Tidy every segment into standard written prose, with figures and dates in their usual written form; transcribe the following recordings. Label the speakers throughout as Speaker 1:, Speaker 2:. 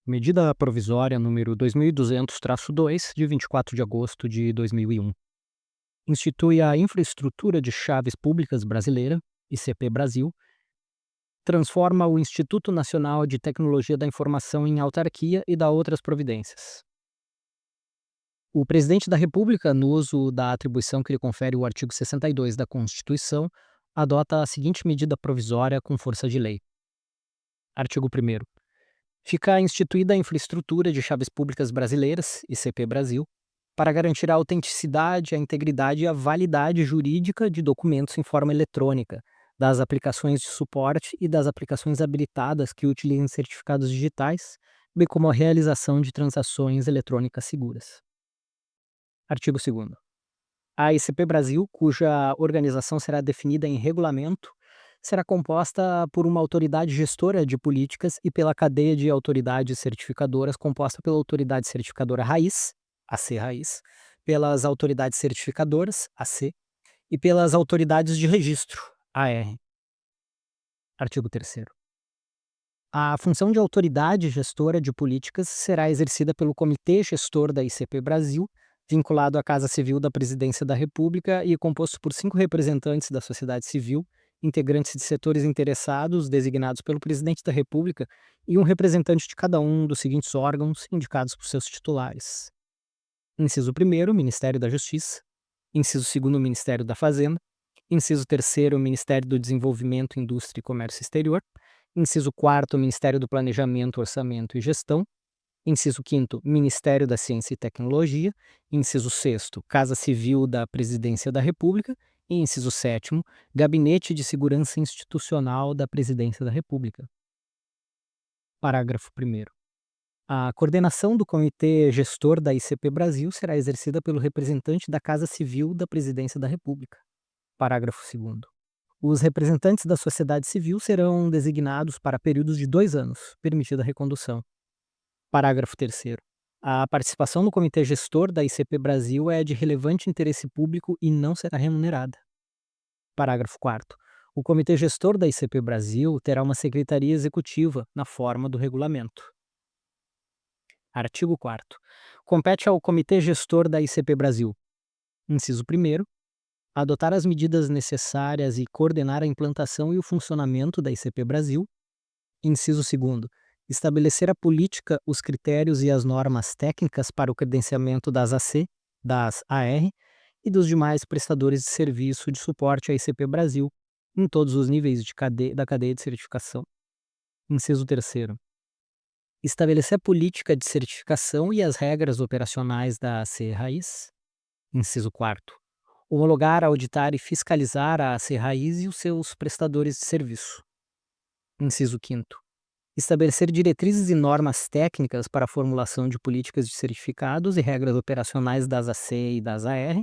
Speaker 1: Medida provisória número 2200-2, de 24 de agosto de 2001. Institui a Infraestrutura de Chaves Públicas Brasileira, ICP Brasil, transforma o Instituto Nacional de Tecnologia da Informação em autarquia e dá outras providências. O Presidente da República, no uso da atribuição que lhe confere o artigo 62 da Constituição, adota a seguinte medida provisória com força de lei. Artigo 1º. Fica instituída a Infraestrutura de Chaves Públicas Brasileiras, ICP Brasil, para garantir a autenticidade, a integridade e a validade jurídica de documentos em forma eletrônica, das aplicações de suporte e das aplicações habilitadas que utilizem certificados digitais, bem como a realização de transações eletrônicas seguras. Artigo 2º. A ICP Brasil, cuja organização será definida em regulamento, será composta por uma autoridade gestora de políticas e pela cadeia de autoridades certificadoras composta pela autoridade certificadora raiz, AC raiz, pelas autoridades certificadoras, AC, e pelas autoridades de registro, AR. Artigo 3º. A função de autoridade gestora de políticas será exercida pelo Comitê Gestor da ICP Brasil, vinculado à Casa Civil da Presidência da República e composto por 5 representantes da sociedade civil, integrantes de setores interessados designados pelo Presidente da República e um representante de cada um dos seguintes órgãos indicados por seus titulares. Inciso 1º, Ministério da Justiça. Inciso 2º, Ministério da Fazenda. Inciso 3º, Ministério do Desenvolvimento, Indústria e Comércio Exterior. Inciso 4º, Ministério do Planejamento, Orçamento e Gestão. Inciso 5º, Ministério da Ciência e Tecnologia. Inciso 6º, Casa Civil da Presidência da República. E inciso 7º, Gabinete de Segurança Institucional da Presidência da República. Parágrafo 1º. A coordenação do Comitê Gestor da ICP Brasil será exercida pelo representante da Casa Civil da Presidência da República. Parágrafo 2º. Os representantes da sociedade civil serão designados para períodos de 2 anos, permitida a recondução. Parágrafo 3º. A participação no Comitê Gestor da ICP Brasil é de relevante interesse público e não será remunerada. Parágrafo 4º. O Comitê Gestor da ICP Brasil terá uma secretaria executiva na forma do regulamento. Artigo 4º. Compete ao Comitê Gestor da ICP Brasil: inciso 1º, adotar as medidas necessárias e coordenar a implantação e o funcionamento da ICP Brasil. Inciso 2º, estabelecer a política, os critérios e as normas técnicas para o credenciamento das AC, das AR e dos demais prestadores de serviço de suporte à ICP Brasil, em todos os níveis da cadeia de certificação. Inciso 3º, estabelecer a política de certificação e as regras operacionais da AC Raiz. Inciso 4º, homologar, auditar e fiscalizar a AC Raiz e os seus prestadores de serviço. Inciso 5º, estabelecer diretrizes e normas técnicas para a formulação de políticas de certificados e regras operacionais das AC e das AR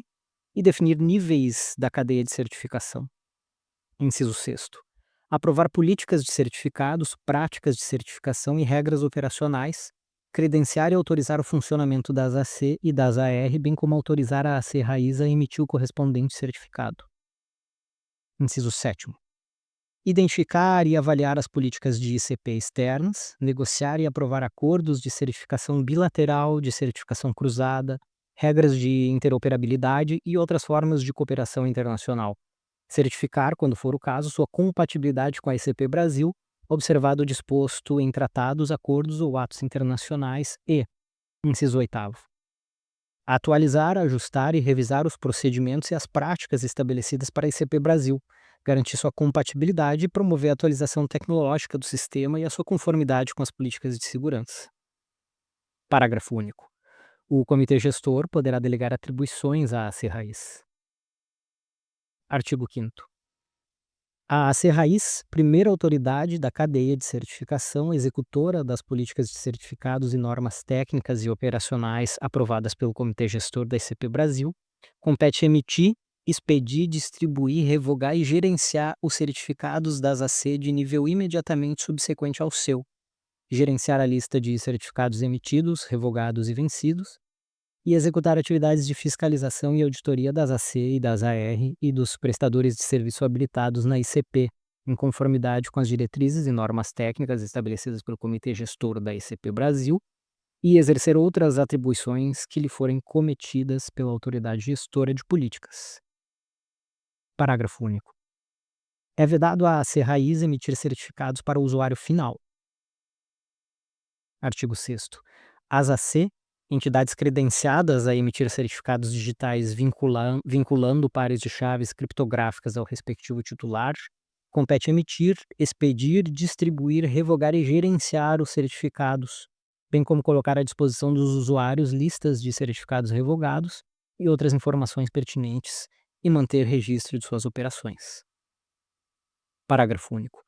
Speaker 1: e definir níveis da cadeia de certificação. Inciso 6º, aprovar políticas de certificados, práticas de certificação e regras operacionais, credenciar e autorizar o funcionamento das AC e das AR, bem como autorizar a AC Raiz a emitir o correspondente certificado. Inciso 7º, identificar e avaliar as políticas de ICP externas, negociar e aprovar acordos de certificação bilateral, de certificação cruzada, regras de interoperabilidade e outras formas de cooperação internacional. Certificar, quando for o caso, sua compatibilidade com a ICP Brasil, observado o disposto em tratados, acordos ou atos internacionais e, inciso 8º, atualizar, ajustar e revisar os procedimentos e as práticas estabelecidas para a ICP Brasil, garantir sua compatibilidade e promover a atualização tecnológica do sistema e a sua conformidade com as políticas de segurança. Parágrafo único. O Comitê Gestor poderá delegar atribuições à AC Raiz. Artigo 5º. A AC Raiz, primeira autoridade da cadeia de certificação, executora das políticas de certificados e normas técnicas e operacionais aprovadas pelo Comitê Gestor da ICP Brasil, compete emitir, expedir, distribuir, revogar e gerenciar os certificados das AC de nível imediatamente subsequente ao seu, gerenciar a lista de certificados emitidos, revogados e vencidos, e executar atividades de fiscalização e auditoria das AC e das AR e dos prestadores de serviço habilitados na ICP, em conformidade com as diretrizes e normas técnicas estabelecidas pelo Comitê Gestor da ECP Brasil, e exercer outras atribuições que lhe forem cometidas pela autoridade gestora de políticas. Parágrafo único. É vedado à Serraiz emitir certificados para o usuário final. Artigo 6º. As AC, entidades credenciadas a emitir certificados digitais vinculando pares de chaves criptográficas ao respectivo titular, compete emitir, expedir, distribuir, revogar e gerenciar os certificados, bem como colocar à disposição dos usuários listas de certificados revogados e outras informações pertinentes e manter registro de suas operações. Parágrafo único.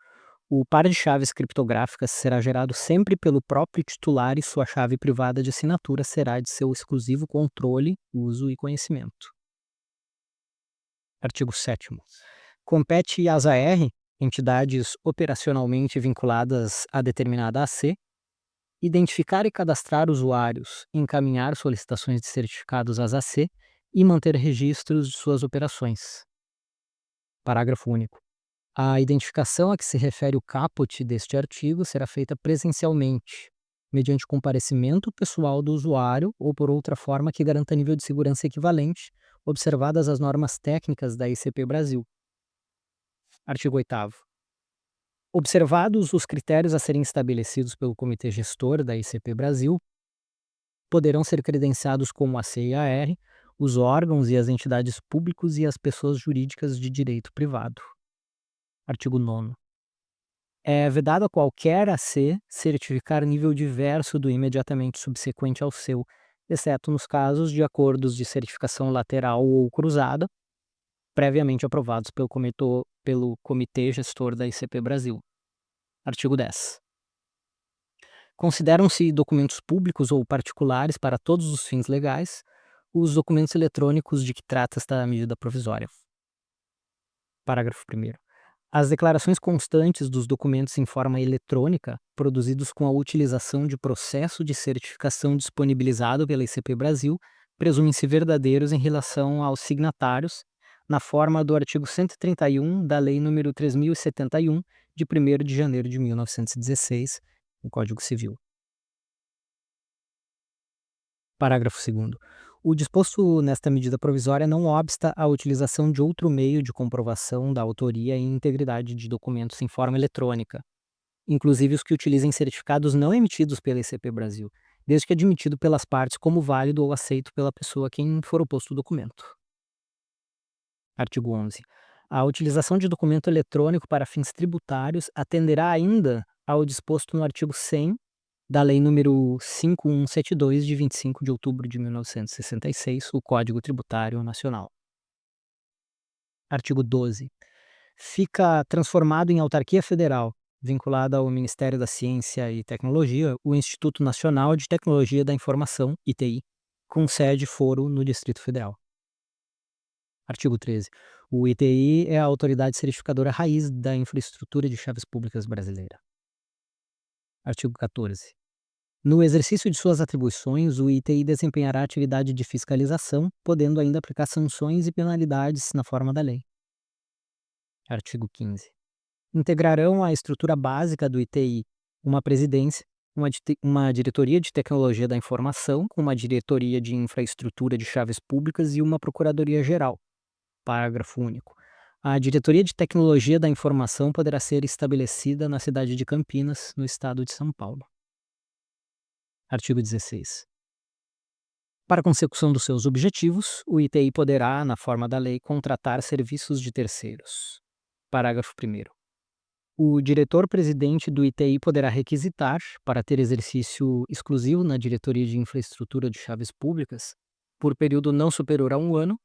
Speaker 1: O par de chaves criptográficas será gerado sempre pelo próprio titular e sua chave privada de assinatura será de seu exclusivo controle, uso e conhecimento. Artigo 7º. Compete às AR, entidades operacionalmente vinculadas a determinada AC, identificar e cadastrar usuários, encaminhar solicitações de certificados às AC e manter registros de suas operações. Parágrafo único. A identificação a que se refere o caput deste artigo será feita presencialmente, mediante comparecimento pessoal do usuário ou por outra forma que garanta nível de segurança equivalente, observadas as normas técnicas da ICP Brasil. Artigo 8º. Observados os critérios a serem estabelecidos pelo Comitê Gestor da ICP Brasil, poderão ser credenciados como AC e AR os órgãos e as entidades públicos e as pessoas jurídicas de direito privado. Artigo 9º. É vedado a qualquer AC certificar nível diverso do imediatamente subsequente ao seu, exceto nos casos de acordos de certificação lateral ou cruzada, previamente aprovados pelo Comitê Gestor da ICP Brasil. Artigo 10. Consideram-se documentos públicos ou particulares para todos os fins legais os documentos eletrônicos de que trata esta medida provisória. Parágrafo 1º. As declarações constantes dos documentos em forma eletrônica, produzidos com a utilização de processo de certificação disponibilizado pela ICP Brasil, presumem-se verdadeiros em relação aos signatários, na forma do artigo 131 da Lei nº 3071, de 1º de janeiro de 1916, o Código Civil. Parágrafo 2º. O disposto nesta medida provisória não obsta à utilização de outro meio de comprovação da autoria e integridade de documentos em forma eletrônica, inclusive os que utilizem certificados não emitidos pela ICP Brasil, desde que admitido pelas partes como válido ou aceito pela pessoa a quem for oposto o documento. Artigo 11. A utilização de documento eletrônico para fins tributários atenderá ainda ao disposto no artigo 100 da Lei nº 5172, de 25 de outubro de 1966, o Código Tributário Nacional. Artigo 12. Fica transformado em autarquia federal, vinculada ao Ministério da Ciência e Tecnologia, o Instituto Nacional de Tecnologia da Informação, ITI, com sede e foro no Distrito Federal. Artigo 13. O ITI é a autoridade certificadora raiz da infraestrutura de chaves públicas brasileira. Artigo 14. No exercício de suas atribuições, o ITI desempenhará atividade de fiscalização, podendo ainda aplicar sanções e penalidades na forma da lei. Artigo 15. Integrarão a estrutura básica do ITI uma presidência, uma diretoria de tecnologia da informação, uma diretoria de infraestrutura de chaves públicas e uma procuradoria-geral. Parágrafo único. A diretoria de tecnologia da informação poderá ser estabelecida na cidade de Campinas, no estado de São Paulo. Artigo 16. Para a consecução dos seus objetivos, o ITI poderá, na forma da lei, contratar serviços de terceiros. Parágrafo 1º. O diretor-presidente do ITI poderá requisitar, para ter exercício exclusivo na diretoria de infraestrutura de chaves públicas, por período não superior a 1 ano,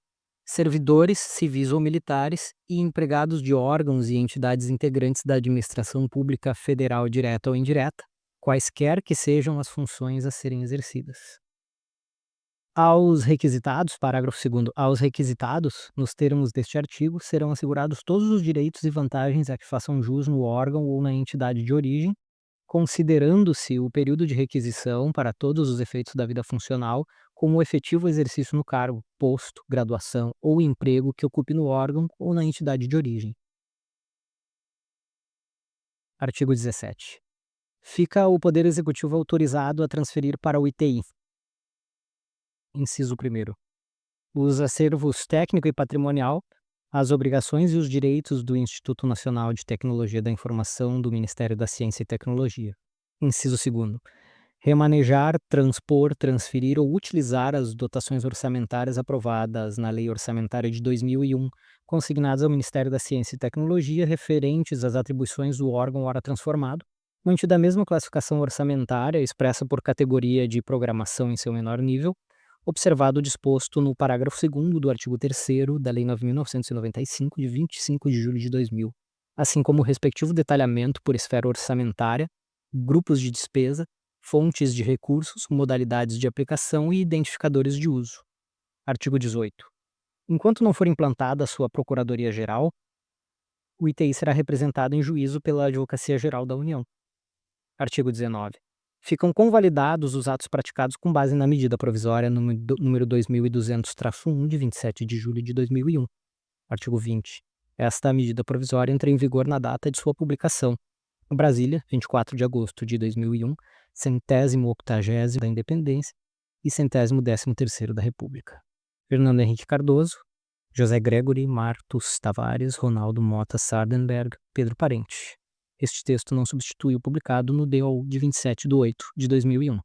Speaker 1: servidores civis ou militares e empregados de órgãos e entidades integrantes da administração pública federal direta ou indireta, quaisquer que sejam as funções a serem exercidas. Aos requisitados, parágrafo 2º, aos requisitados, nos termos deste artigo, serão assegurados todos os direitos e vantagens a que façam jus no órgão ou na entidade de origem, considerando-se o período de requisição para todos os efeitos da vida funcional como o efetivo exercício no cargo, posto, graduação ou emprego que ocupe no órgão ou na entidade de origem. Artigo 17. Fica o Poder Executivo autorizado a transferir para o ITI. Inciso 1º. Os acervos técnico e patrimonial, as obrigações e os direitos do Instituto Nacional de Tecnologia da Informação do Ministério da Ciência e Tecnologia. Inciso 2º. Remanejar, transpor, transferir ou utilizar as dotações orçamentárias aprovadas na Lei Orçamentária de 2001, consignadas ao Ministério da Ciência e Tecnologia, referentes às atribuições do órgão ora transformado, mantida a mesma classificação orçamentária expressa por categoria de programação em seu menor nível, observado o disposto no parágrafo 2º do artigo 3º da Lei 9.995, de 25 de julho de 2000, assim como o respectivo detalhamento por esfera orçamentária, grupos de despesa, fontes de recursos, modalidades de aplicação e identificadores de uso. Artigo 18. Enquanto não for implantada a sua Procuradoria-Geral, o ITI será representado em juízo pela Advocacia Geral da União. Artigo 19. Ficam convalidados os atos praticados com base na medida provisória número 2200-1, de 27 de julho de 2001. Artigo 20. Esta medida provisória entra em vigor na data de sua publicação. Brasília, 24 de agosto de 2001, 180º da Independência e 113º da República. Fernando Henrique Cardoso, José Gregory, Martus Tavares, Ronaldo Mota Sardenberg, Pedro Parente. Este texto não substitui o publicado no DOU de 27/8 de 2001.